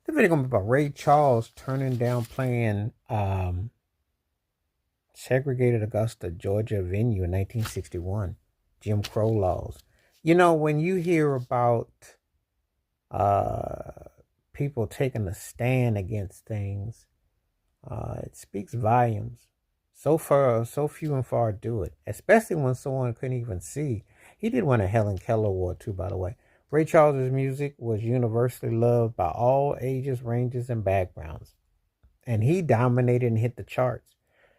The video gonna be about Ray Charles turning down playing segregated Augusta, Georgia venue in 1961. Jim Crow laws. You know, when you hear about uh, people taking a stand against things, it speaks volumes. So far, so few and far do it, especially when someone couldn't even see. He did win a Helen Keller Award too, by the way. Ray Charles's music was universally loved by all ages, ranges, and backgrounds, and he dominated and hit the charts.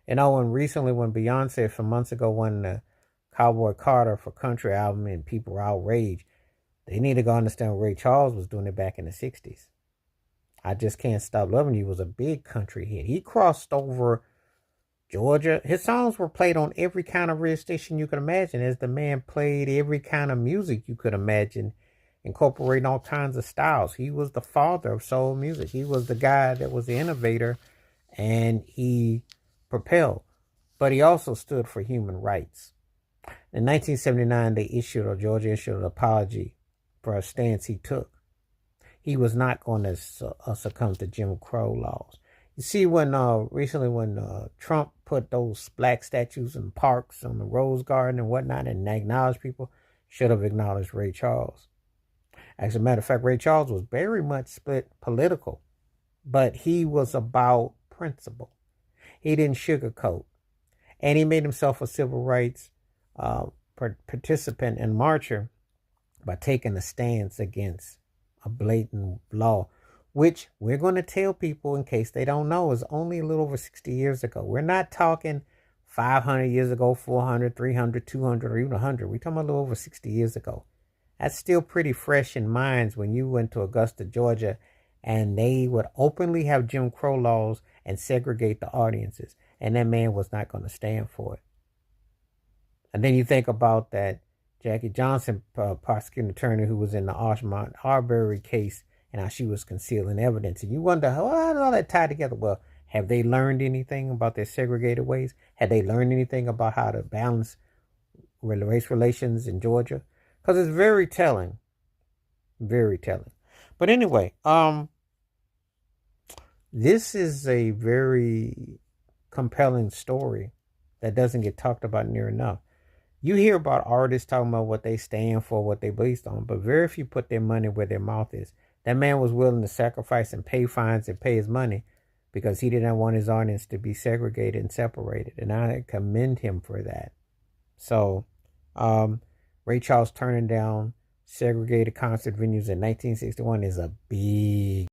You know, when recently, when Beyonce, some months ago, won the Cowboy Carter for country album, and people were outraged, they need to go understand Ray Charles was doing it back in the '60s. I Just Can't Stop Loving You was a big country hit. He crossed over Georgia. His songs were played on every kind of radio station you could imagine, as the man played every kind of music you could imagine, incorporating all kinds of styles. He was the father of soul music. He was the guy that was the innovator, and he propelled. But he also stood for human rights. In 1979, Georgia issued an apology for a stance he took. He was not going to succumb to Jim Crow laws. You see, when recently when Trump put those black statues in parks on the Rose Garden and whatnot, and acknowledged people, should have acknowledged Ray Charles. As a matter of fact, Ray Charles was very much split political, but he was about principle. He didn't sugarcoat, and he made himself a civil rights participant and marcher by taking a stance against a blatant law, which we're going to tell people, in case they don't know, is only a little over 60 years ago. We're not talking 500 years ago, 400, 300, 200, or even 100. We're talking about a little over 60 years ago. That's still pretty fresh in minds when you went to Augusta, Georgia, and they would openly have Jim Crow laws and segregate the audiences. And that man was not going to stand for it. And then you think about that Jackie Johnson, prosecuting attorney who was in the Ashmont Arbery case, and how she was concealing evidence. And you wonder, how did all that tie together? Well, have they learned anything about their segregated ways? Had they learned anything about how to balance race relations in Georgia? Because it's very telling. Very telling. But anyway, this is a very compelling story that doesn't get talked about near enough. You hear about artists talking about what they stand for, what they based on, but very few put their money where their mouth is. That man was willing to sacrifice and pay fines and pay his money because he didn't want his audience to be segregated and separated. And I commend him for that. So, Ray Charles turning down segregated concert venues in 1961 is a big